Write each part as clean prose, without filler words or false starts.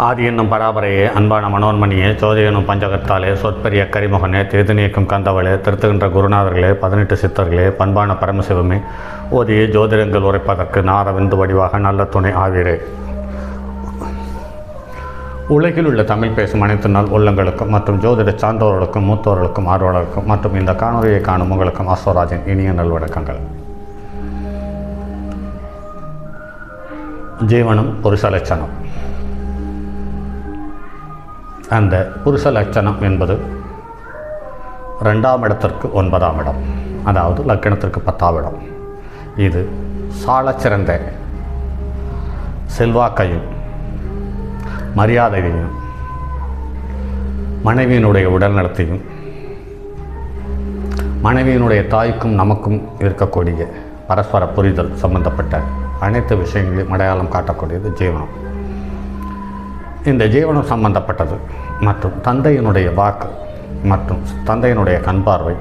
ஆதி என்னும் பராபரையே, அன்பான மனோன்மணியே, ஜோதி என்னும் பஞ்சகத்தாலே, சொற்பெரிய கரிமுகனே, தேதிநீக்கும் கந்தவளே, திருத்துகின்ற குருநாதர்களே, 18 சித்தர்களே, பண்பான பரமசிவமே, ஓதிய ஜோதிடங்கள் உரைப்பதற்கு நாரவிந்து வடிவாக நல்ல துணை ஆவீரே. உலகில் உள்ள தமிழ் பேசும் அனைத்து நாள் உள்ளங்களுக்கும் மற்றும் ஜோதிட சார்ந்தவர்களுக்கும் மூத்தவர்களுக்கும் ஆர்வலர்களுக்கும் மற்றும் இந்த காணொலியை காணும் உங்களுக்கும் அஸ்வராஜின் இனிய நல்வணக்கங்கள். ஜீவனம் புருஷ லட்சணம். அந்த புருஷ லட்சணம் என்பது 2ஆம் இடத்திற்கு 9ஆம் இடம், அதாவது லக்கணத்திற்கு 10ஆம் இடம். இது சாலச்சிறந்த செல்வாக்கையும் மரியாதையையும் மனைவியினுடைய உடல் நலத்தையும் மனைவியினுடைய தாய்க்கும் நமக்கும் இருக்கக்கூடிய பரஸ்பர புரிதல் சம்பந்தப்பட்ட அனைத்து விஷயங்களையும் அடையாளம் காட்டக்கூடியது ஜீவனம். இந்த ஜீவனம் சம்பந்தப்பட்டது மற்றும் தந்தையினுடைய வாக்கு மற்றும் தந்தையினுடைய கண்பார்வை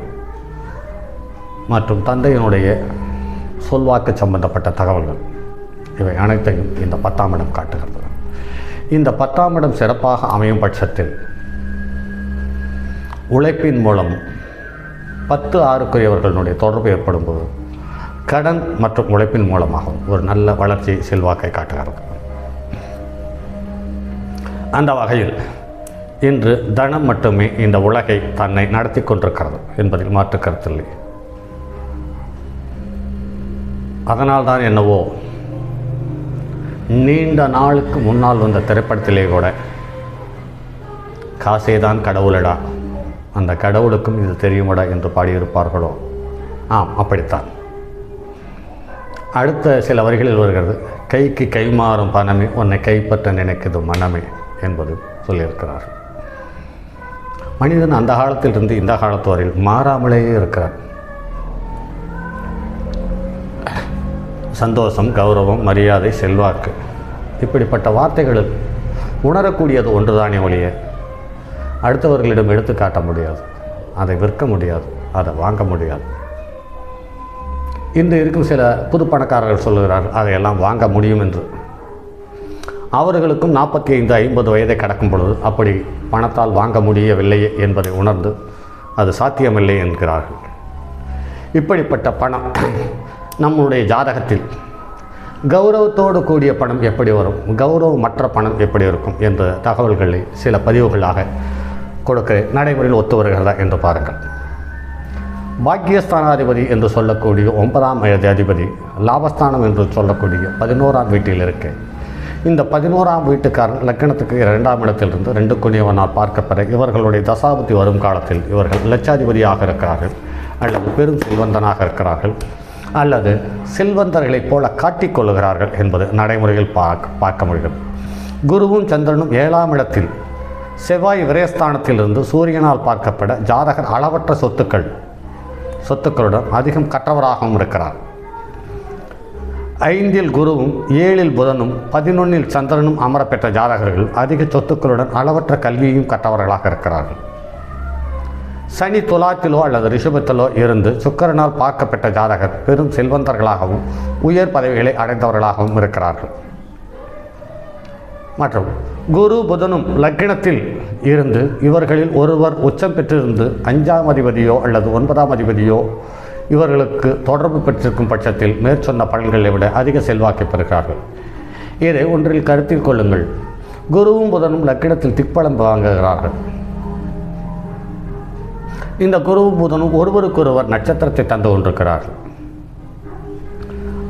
மற்றும் தந்தையினுடைய சொல்வாக்கு சம்பந்தப்பட்ட தகவல்கள், இவை அனைத்தையும் இந்த 10ஆம் இடம் காட்டுகிறது. இந்த 10ஆம் இடம் சிறப்பாக அமையும் பட்சத்தில் உழைப்பின் மூலம் 10-6க்குரியவர்களுடைய தொடர்பு ஏற்படும் போது கடன் மற்றும் உழைப்பின் மூலமாக ஒரு நல்ல வளர்ச்சி செல்வாக்கை காட்டுகிறது. அந்த வகையில் இன்று தனம் மட்டுமே இந்த உலகை தன்னை நடத்தி கொண்டிருக்கிறது என்பதில் மாற்று கருத்தில்லை. அதனால்தான் என்னவோ நீண்ட நாளுக்கு முன்னால் வந்த திரைப்படத்திலே கூட காசேதான் கடவுளடா, அந்த கடவுளுக்கும் இது தெரியுமடா என்று பாடியிருப்பார்களோ. ஆம், அப்படித்தான். அடுத்த சில வரிகளில் வருகிறது, கைக்கு கைமாறும் பணமே உன்னை கைப்பற்ற நினைக்குது மனமே என்பது சொல்லியிருக்கிறார். மனிதன் அந்த காலத்திலிருந்து இந்த காலத்து வரையில் மாறாமலேயே இருக்கிறார். சந்தோஷம், கௌரவம், மரியாதை, செல்வாக்கு, இப்படிப்பட்ட வார்த்தைகளில் உணரக்கூடியது ஒன்றுதானே ஒழிய அடுத்தவர்களிடம் எடுத்து காட்ட முடியாது, அதை விற்க முடியாது, அதை வாங்க முடியாது. இன்று இருக்கும் சில புது பணக்காரர்கள் சொல்லுகிறார்கள் அதையெல்லாம் வாங்க முடியும் என்று. அவர்களுக்கும் 45-50 வயதை கடக்கும் பொழுது அப்படி பணத்தால் வாங்க முடியவில்லை என்பதை உணர்ந்து அது சாத்தியமில்லை என்கிறார்கள். இப்படிப்பட்ட பணம் நம்முடைய ஜாதகத்தில் கௌரவத்தோடு கூடிய பணம் எப்படி வரும், கௌரவமற்ற பணம் எப்படி இருக்கும் என்ற தகவல்களை சில பதிவுகளாக கொடுக்க நடைமுறையில் ஒத்து வருகிறதா என்று பாருங்கள். பாக்கியஸ்தானாதிபதி என்று சொல்லக்கூடிய 9ஆம் அதிபதி லாபஸ்தானம் என்று சொல்லக்கூடிய 11ஆம் வீட்டில் இருக்க, இந்த 11ஆம் வீட்டுக்காரன் லக்கணத்துக்கு 2ஆம் இடத்திலிருந்து 2 பார்க்கப்பெற இவர்களுடைய தசாபுத்தி வரும் காலத்தில் இவர்கள் லட்சாதிபதியாக இருக்கிறார்கள், அல்லது பெரும் செல்வந்தனாக இருக்கிறார்கள், அல்லது செல்வந்தர்களைப் போல காட்டிக்கொள்ளுகிறார்கள் என்பது நடைமுறையில் பார்க்க முடியும். குருவும் சந்திரனும் 7ஆம் இடத்தில் செவ்வாய் விரயஸ்தானத்திலிருந்து சூரியனால் பார்க்கப்பட ஜாதகர் அளவற்ற சொத்துக்களுடன் அதிகம் கற்றவராகவும் இருக்கிறார். 5இல் குருவும் 7இல் புதனும் 11இல் சந்திரனும் அமரப்பெற்ற ஜாதகர்கள் அதிக சொத்துக்களுடன் அளவற்ற கல்வியையும் கற்றவர்களாக இருக்கிறார்கள். சனி துலாத்திலோ அல்லது ரிஷபத்திலோ இருந்து சுக்கிரனால் பார்க்கப்பட்ட ஜாதகர் பெரும் செல்வந்தர்களாகவும் உயர் பதவிகளை அடைந்தவர்களாகவும் இருக்கிறார்கள். மற்றும் குரு புதனும் லக்கினத்தில் இருந்து இவர்களில் ஒருவர் உச்சம் பெற்றிருந்து 5ஆம் அதிபதியோ அல்லது 9ஆம் அதிபதியோ இவர்களுக்கு தொடர்பு பெற்றிருக்கும் பட்சத்தில் மேற்சொன்ன பலன்களை விட அதிக செல்வாக்கை பெறுகிறார்கள். இதை ஒன்றில் கருத்தில் கொள்ளுங்கள். குருவும் புதனும் லக்கினத்தில் திக்பலம் வாங்குகிறார்கள். இந்த குருவும் புதனும் ஒருவருக்கொருவர் நட்சத்திரத்தை தந்து கொண்டிருக்கிறார்கள்.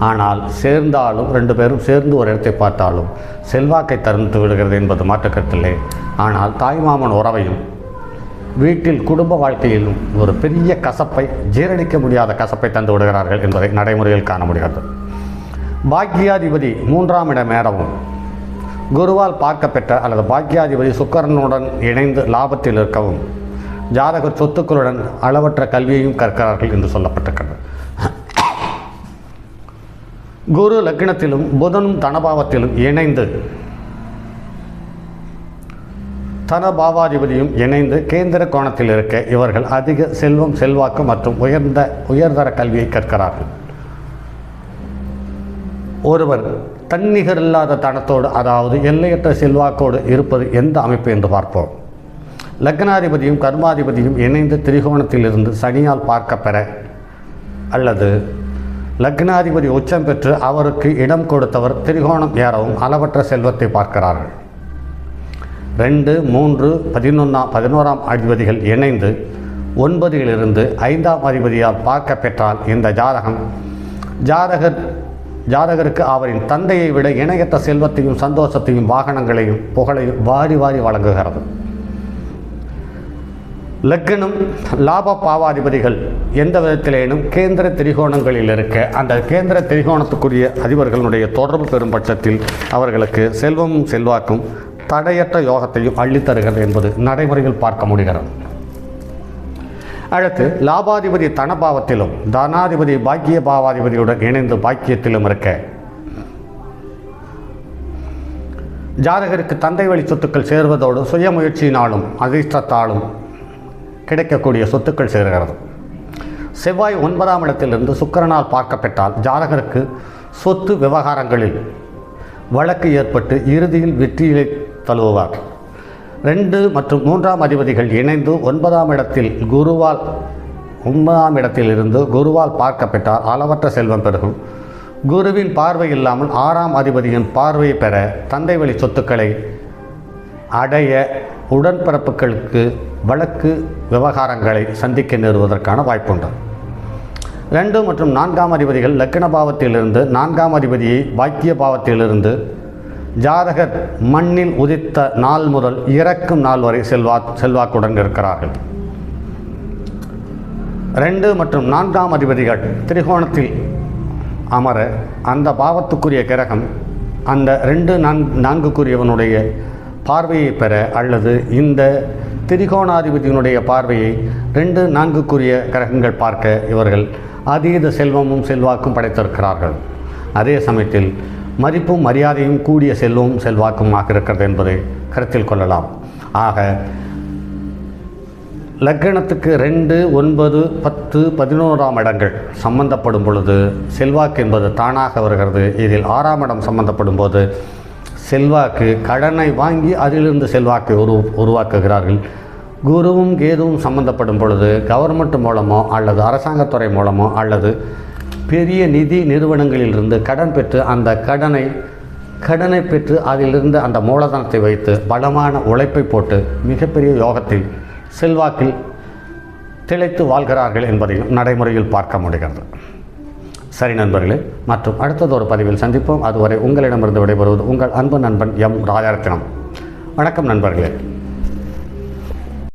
ஆனால் சேர்ந்தாலும் 2 பேரும் சேர்ந்து ஒரு இடத்தை பார்த்தாலும் செல்வாக்கை தந்து விடுகிறது என்பது மாற்றுக்கருத்தில்லை. ஆனால் தாய்மாமன் உறவையும் வீட்டில் குடும்ப வாழ்க்கையிலும் ஒரு பெரிய கசப்பை, ஜீரணிக்க முடியாத கசப்பை தந்து விடுகிறார்கள் என்பதை நடைமுறையில் காண முடிகிறது. பாக்கியாதிபதி 3ஆம் இடம் மேறவும் குருவால் பார்க்கப்பெற்ற அல்லது பாக்கியாதிபதி சுக்கிரனுடன் இணைந்து லாபத்தில் இருக்கவும் ஜாதகர் சொத்துக்களுடன் அளவற்ற கல்வியையும் கற்கிறார்கள் என்று சொல்லப்பட்டிருக்கிறது. குரு லக்னத்திலும் புதனும் தனபாவத்திலும் இணைந்து தனபாவாதிபதியும் இணைந்து கேந்திர கோணத்தில் இருக்க இவர்கள் அதிக செல்வம், செல்வாக்கு மற்றும் உயர்தர கல்வியை கற்கிறார்கள். ஒருவர் தன்னிகர் இல்லாத தனத்தோடு, அதாவது எல்லையற்ற செல்வாக்கோடு இருப்பது எந்த அமைப்பு என்று பார்ப்போம். லக்னாதிபதியும் கர்மாதிபதியும் இணைந்து திரிகோணத்திலிருந்து சனியால் பார்க்கப்பெற, அல்லது லக்னாதிபதி உச்சம் பெற்று அவருக்கு இடம் கொடுத்தவர் திரிகோணம் ஏறவும் அளவற்ற செல்வத்தை பார்க்கிறார்கள். 2, 3, 11ஆம் அதிபதிகள் இணைந்து 9லிருந்து 5ஆம் அதிபதியால் பார்க்க பெற்றால் இந்த ஜாதகருக்கு அவரின் தந்தையை விட இணையற்ற செல்வத்தையும் சந்தோஷத்தையும் வாகனங்களையும் புகழையும் வாரி வாரி வழங்குகிறது. லக்னம் லாப பாவாதிபதிகள் எந்த விதத்திலேனும் கேந்திர திரிகோணங்களில் இருக்க, அந்த கேந்திர திரிகோணத்துக்குரிய அதிபர்களுடைய தொடர்பு பெறும் பட்சத்தில் அவர்களுக்கு செல்வமும் செல்வாக்கும் தடையற்ற யோகத்தையும் அள்ளித்தருகிறது என்பது நடைமுறையில் பார்க்க முடிகிறது. அடுத்து லாபாதிபதி தனபாவத்திலும் தனாதிபதி பாக்கிய பாவாதிபதியுடன் இணைந்து பாக்கியத்திலும் இருக்க, ஜாதகருக்கு தந்தை வழி சொத்துக்கள் சேர்வதோடு சுய முயற்சியினாலும் அதிர்ஷ்டத்தாலும் கிடைக்கக்கூடிய சொத்துக்கள் சேர்கிறது. செவ்வாய் 9ஆம் இடத்திலிருந்து சுக்கிரனால் பார்க்கப்பெற்றால் ஜாதகருக்கு சொத்து விவகாரங்களில் வழக்கு ஏற்பட்டு இறுதியில் வெற்றியை தழுவுவார். 2 மற்றும் 3ஆம் அதிபதிகள் இணைந்து 9ஆம் இடத்திலிருந்து குருவால் பார்க்கப்பெற்றால் அளவற்ற செல்வம் பெருகும். குருவின் பார்வை இல்லாமல் 6ஆம் அதிபதியின் பார்வையை பெற தந்தை வழி சொத்துக்களை அடைய உடன்பிறப்புகளுக்கு வழக்கு விவகாரங்களை சந்திக்க நேருவதற்கான வாய்ப்புண்டு. 2 மற்றும் 4ஆம் அதிபதிகள் லக்ன பாவத்திலிருந்து 4ஆம் அதிபதியை பாக்கிய பாவத்திலிருந்து ஜாதகர் மண்ணில் உதித்த நாள் முதல் இறக்கும் நாள் வரை செல்வாக்குடன் இருக்கிறார்கள். 2 மற்றும் 4ஆம் அதிபதிகள் திரிகோணத்தில் அமர அந்த பாவத்துக்குரிய கிரகம் அந்த 2, 4க்குரியவனுடைய பார்வையை பெற, அல்லது இந்த திரிகோணாதிபதியினுடைய பார்வையை 2, 4க்குரிய கிரகங்கள் பார்க்க இவர்கள் அதீத செல்வமும் செல்வாக்கும் படைத்திருக்கிறார்கள். அதே சமயத்தில் மதிப்பும் மரியாதையும் கூடிய செல்வமும் செல்வாக்குமாக இருக்கிறது என்பதை கருத்தில் கொள்ளலாம். ஆக லக்னத்துக்கு 2, 9, 10, 11ஆம் இடங்கள் சம்பந்தப்படும் பொழுது செல்வாக்கு என்பது தானாக வருகிறது. இதில் 6ஆம் இடம் சம்பந்தப்படும் போது செல்வாக்கு கடனை வாங்கி அதிலிருந்து செல்வாக்கை உருவாக்குகிறார்கள். குருவும் கேதுவும் சம்பந்தப்படும் பொழுது கவர்மெண்ட் மூலமோ அல்லது அரசாங்கத்துறை மூலமோ அல்லது பெரிய நிதி நிறுவனங்களிலிருந்து கடன் பெற்று அந்த கடனை பெற்று அதிலிருந்து அந்த மூலதனத்தை வைத்து பலமான உழைப்பை போட்டு மிகப்பெரிய யோகத்தில் செல்வாக்கில் திளைத்து வாழ்கிறார்கள் என்பதையும் நடைமுறையில் பார்க்க முடிகிறது. சரி நண்பர்களே, மற்றும் அடுத்ததொரு பதிவில் சந்திப்போம். அதுவரை உங்களிடமிருந்து விடைபெறுவது உங்கள் அன்பு நண்பன் எம் ராஜரத்னம். வணக்கம் நண்பர்களே.